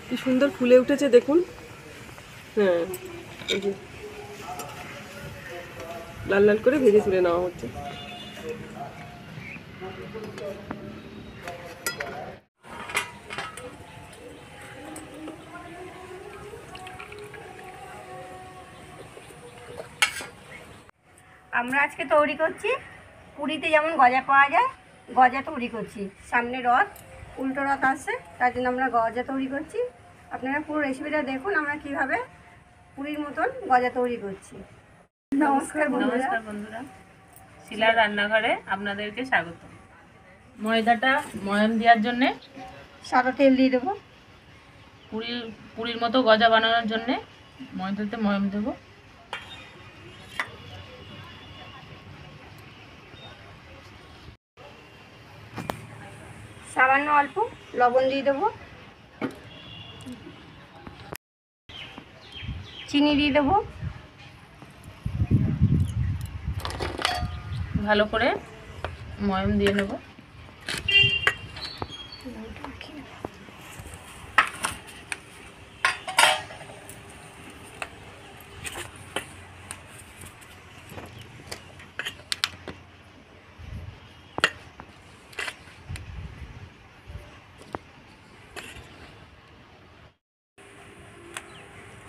কি সুন্দর ফুলে উঠেছে দেখুন। হ্যাঁ, এই যে লাল লাল করে ভেজে তুলে নেওয়া হচ্ছে। আমরা আজকে তৈরি করছি, পুরীতে যেমন গজা পাওয়া যায় গজা তৈরি করছি। সামনে রথ, উল্টো রথ আসছে, তার জন্য আমরা গজা তৈরি করছি। আপনারা পুরো রেসিপিটা দেখুন আমরা কিভাবে পুরীর মতন গজা তৈরি করছি। নমস্কার বন্ধুরা, শিলার রান্নাঘরে আপনাদেরকে স্বাগত। ময়দাটা ময়াম দেওয়ার জন্যে, সাদা তেল দিয়ে দেবো। পুরীর মতো গজা বানানোর জন্যে ময়দাতে ময়াম দেবো। সামান্য অল্প লবণ দিয়ে দেবো, চিনি দিয়ে দেবো, ভালো করে ময়াম দিয়ে নেব।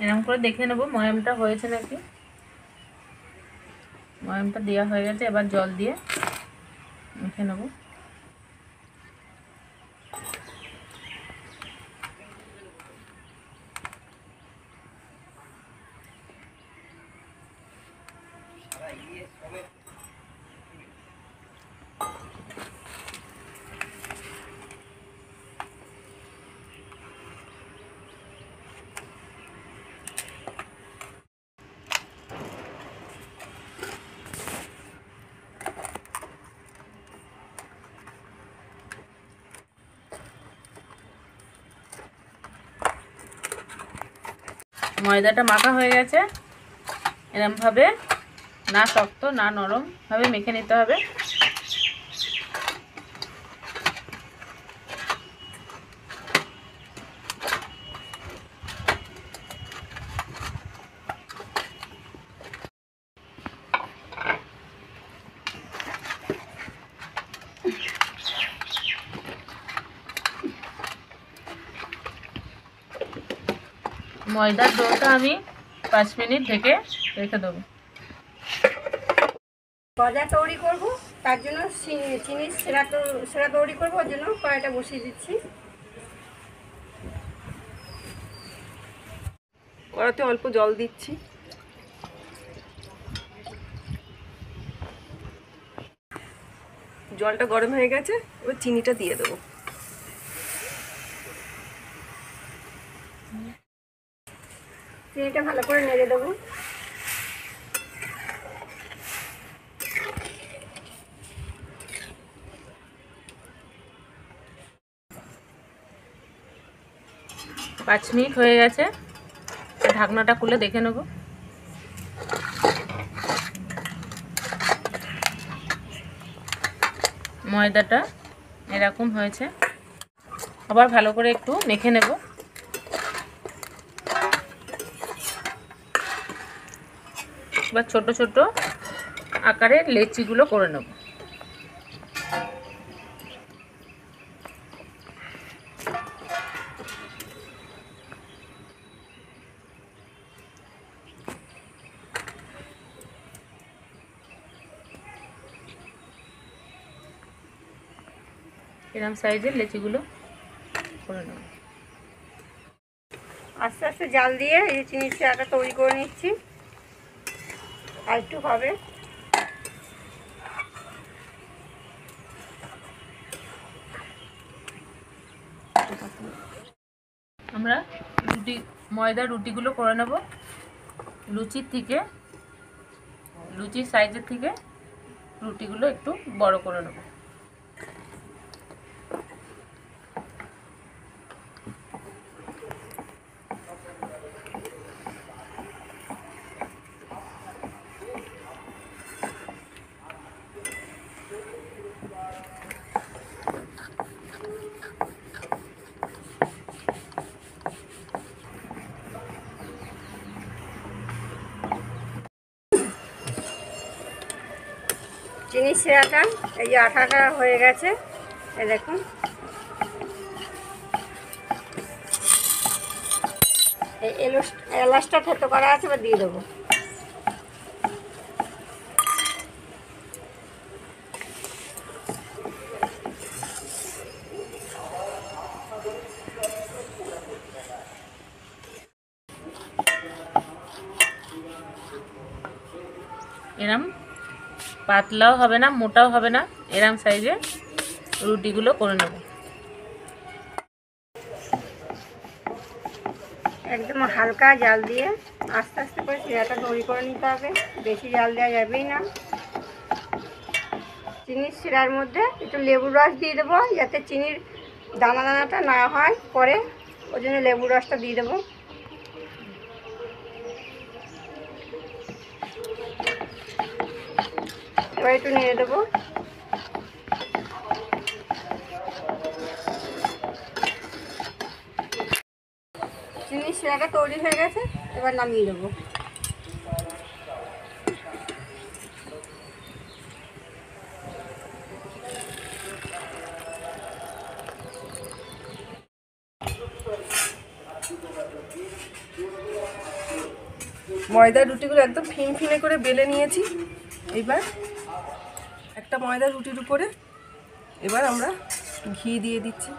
এরকম করে দেখে নেব ময়ামটা হয়েছে নাকি। ময়ামটা দেওয়া হয়ে গেছে, এবার জল দিয়ে মেখে নেব। ময়দাটা মাখা হয়ে গেছে। এরকমভাবে না শক্ত না নরম ভাবে মেখে নিতে হবে। ময়দার ডোটা আমি 5 মিনিট ঢেকে রেখে দেবো। গজা তৈরি করব, তার জন্য চিনির সেরা তৈরি করবো, ওর জন্য কড়াইটা বসিয়ে দিচ্ছি। কড়াতে অল্প জল দিচ্ছি। জলটা গরম হয়ে গেছে, এবার চিনিটা দিয়ে দেবো। চিনিটা ভালো করে নেড়ে দেবো। পাঁচ মিনিট হয়ে গেছে, ঢাকনাটা খুলে দেখে নেব। ময়দাটা এরকম হয়েছে, আবার ভালো করে একটু মেখে নেব। এবার ছোট ছোট আকারের লেচিগুলো করে নেব। এরকম সাইজের লেচিগুলো করে নেব। আস্তে আস্তে জাল দিয়ে এই চিনির শিরাটা তৈরি করে নিচ্ছি। আর একটু হবে। আমরা ময়দার রুটিগুলো করে নেব। লুচির সাইজের থেকে রুটিগুলো একটু বড় করে নেব। চিনির শিরাটা এই যে আঠাটা হয়ে গেছে, এই দেখুন। এই এলাচটা থেতো করা আছে, এবার দিয়ে দেবো। এরম পাতলাও হবে না, মোটাও হবে না, এরম সাইজে রুটিগুলো করে নেব। একদম হালকা জাল দিয়ে আস্তে আস্তে করে শিরাটা তৈরি করে নিতে হবে, বেশি জাল দেওয়া যাবেই না। চিনির শিরার মধ্যে একটু লেবুর রস দিয়ে দেবো, যাতে চিনির দানা দানাটা না হয় পরে, ওই জন্য লেবুর রসটা দিয়ে দেবো। এবার একটু নেড়ে দেবো। চিনির শিরাটা তৈরি হয়ে গেছে, এবার নামিয়ে দেবো। ময়দার রুটিগুলো একদম ফিনফিনে করে বেলে নিয়েছি। এবার একটা ময়দার রুটির উপরে এবার আমরা ঘি দিয়ে দিচ্ছি,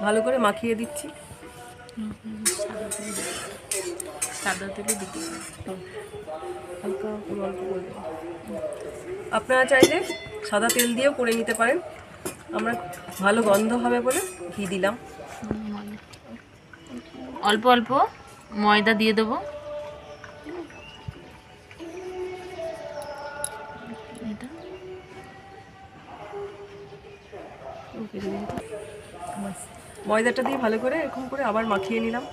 ভালো করে মাখিয়ে দিচ্ছি। সাদা তেলে দিতে হালকা করে অল্প করে দেবো। আপনারা চাইলে সাদা তেল দিয়েও করে নিতে পারেন, আমরা ভালো গন্ধ হবে বলে ঘি দিলাম। অল্প অল্প ময়দা দিয়ে দেবো। ময়দাটা দিয়ে ভালো করে এরকম করে আবার মাখিয়ে নিলাম।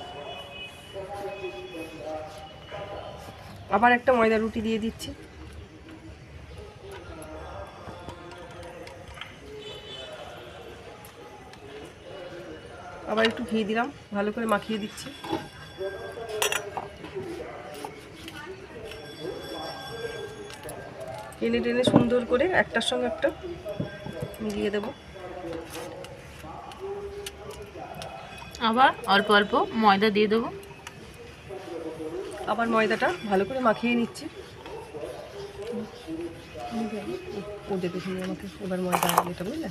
আবার একটা ময়দা রুটি দিয়ে দিচ্ছি। আবার একটু ঘি দিলাম, ভালো করে মাখিয়ে দিচ্ছি। টেনে টেনে সুন্দর করে একটার সঙ্গে একটা দিয়ে দেব। আবার অল্প অল্প ময়দা দিয়ে দেবো। আবার ময়দাটা ভালো করে মাখিয়ে নিচ্ছি। ও দেবে তুমি আমাকে এবার ময়দা এটা, বুঝলে?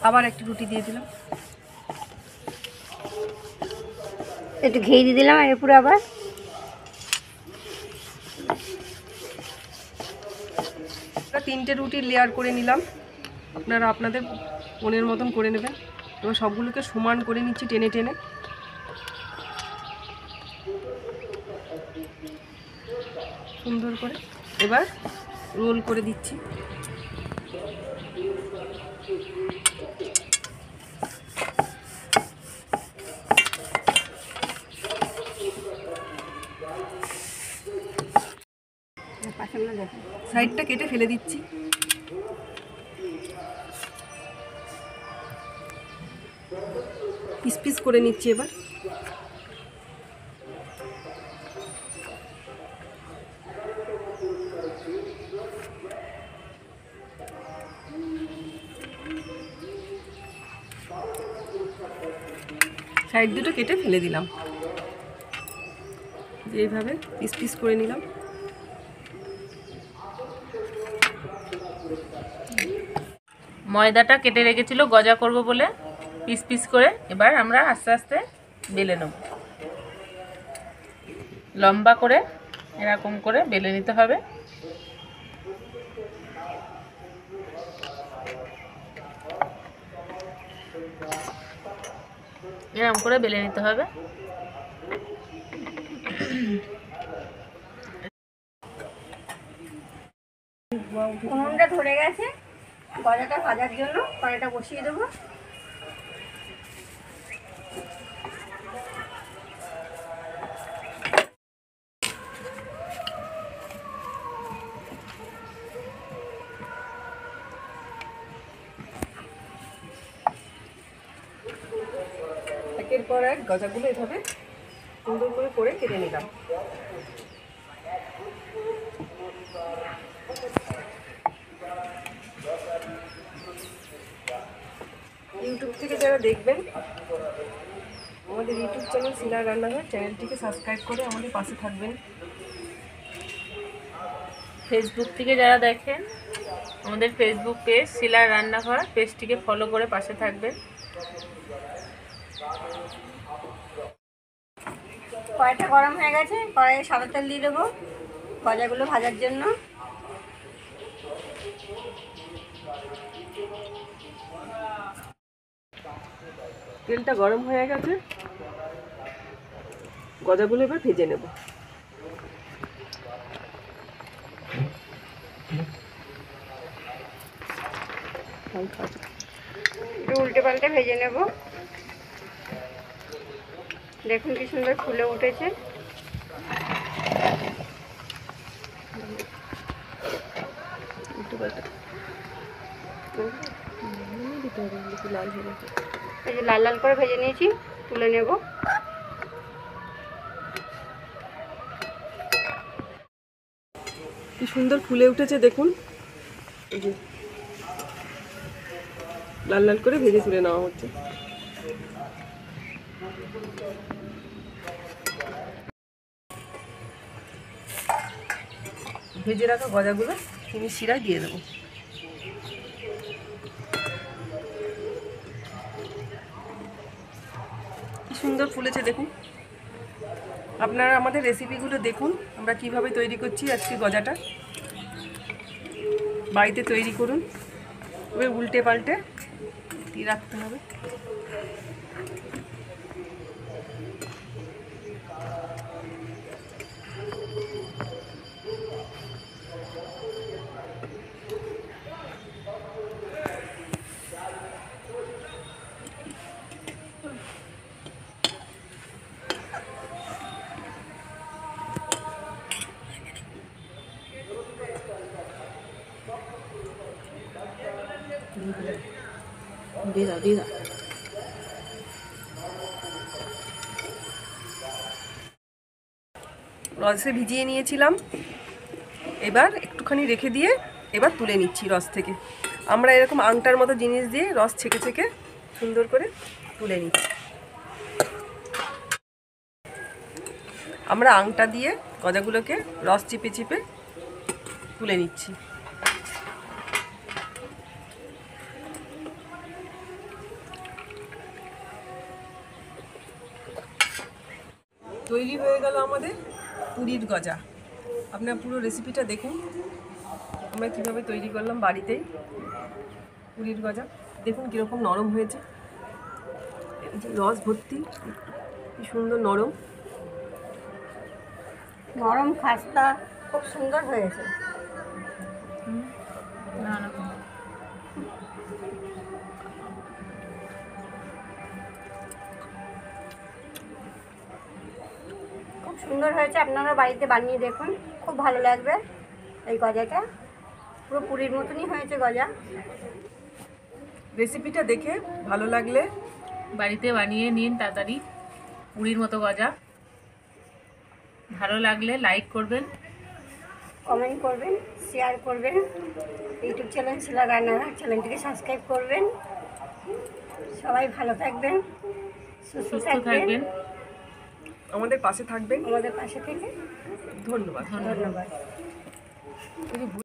আবার একটা রুটি দিয়ে দিলাম। একটু ঘি দিয়ে দিলাম এর উপরে। আবার তিনটে রুটির লেয়ার করে নিলাম, আপনারা আপনাদের মনের মতন করে নেবেন। এবার সবগুলোকে সমান করে নিচ্ছি টেনে টেনে। সুন্দর করে এবার রোল করে দিচ্ছি। সাইডটা কেটে ফেলে দিচ্ছি। পিস পিস করে নিচ্ছি এবার। সাইড দুটো কেটে ফেলে দিলাম, এইভাবে পিস পিস করে নিলাম। ময়দাটা কেটে রেখেছিল গজা করব বলে পিস পিস করে, এবার আমরা আস্তে আস্তে বেলে নেব। লম্বা করে এরকম করে বেলে নিতে হবে। এরকম করে বেলে নিতে হবে। উনুনটা ধরে গেছে, গজাটা ভাজার জন্য কড়াইটা বসিয়ে দেবো। একের পর এক গজাগুলো এভাবে সুন্দর করে কেটে নিলাম। ইউটিউব থেকে যারা দেখবেন, আমাদের ইউটিউব চ্যানেল শিলার রান্নাঘর চ্যানেলটিকে সাবস্ক্রাইব করে আমাদের পাশে থাকবেন। ফেসবুক থেকে যারা দেখেন, আমাদের ফেসবুক পেজ শিলার রান্নাঘর পেজটিকে ফলো করে পাশে থাকবেন। কড়াইটা গরম হয়ে গেছে, কড়াইয়ে সাদা তেল দিয়ে দেবো গজাগুলো ভাজার জন্য। তেলটা গরম হয়ে গেছে, গজাগুলো এবার ভেজে নেব। একটু উল্টে পাল্টে ভেজে নেব। দেখুন কি সুন্দর ফুলে উঠেছে। এই যে লাল লাল করে ভেজে নিয়েছি, তুলে নেব। কি সুন্দর ফুলে উঠেছে দেখুন। এই যে লাল লাল করে ভেজে তুলে নেওয়া হচ্ছে। ভেজে রাখা গজাগুলো চিনি শিরায় দিয়ে দেবো। কি সুন্দর ফুলেছে দেখুন। আপনারা আমাদের রেসিপিগুলো দেখুন, আমরা কিভাবে তৈরি করছি আজকে গজাটা। বাড়িতে তৈরি করুন। এবার উল্টে পাল্টে দিয়ে রাখতে হবে। দিয়ে দাও, দিয়ে দাও। রসে ভিজিয়ে নিয়েছিলাম, এবার একটুখানি রেখে দিয়ে এবার তুলে নিচ্ছি রস থেকে। আমরা এরকম আংটার মতো জিনিস দিয়ে রস ছেঁকে ছেঁকে সুন্দর করে তুলে নিচ্ছি। আমরা আংটা দিয়ে গজাগুলোকে রস চিপে চিপে তুলে নিচ্ছি। তৈরি হয়ে গেল আমাদের পুরীর গজা। আপনার পুরো রেসিপিটা দেখুন, আমরা কীভাবে তৈরি করলাম বাড়িতেই পুরীর গজা। দেখুন কীরকম নরম হয়েছে, রস ভর্তি, কি সুন্দর নরম নরম খাস্তা, খুব সুন্দর হয়েছে। না না, খুব সুন্দর হয়েছে। আপনারা বাড়িতে বানিয়ে দেখুন, খুব ভালো লাগবে। এই গজাটা পুরো পুরীর মতনই হয়েছে গজা। রেসিপিটা দেখে ভালো লাগলে বাড়িতে বানিয়ে নিন তাড়াতাড়ি পুরীর মতো গজা। ভালো লাগলে লাইক করবেন, কমেন্ট করবেন, শেয়ার করবেন। ইউটিউব চ্যানেল শিলা রান্নাঘর চ্যানেলটিকে সাবস্ক্রাইব করবেন। সবাই ভালো থাকবেন, সুস্থ সুস্থ থাকবেন, থাকবেন। আমাদের পাশে থাকবেন। আমাদের পাশে থেকে ধন্যবাদ। ধন্যবাদ।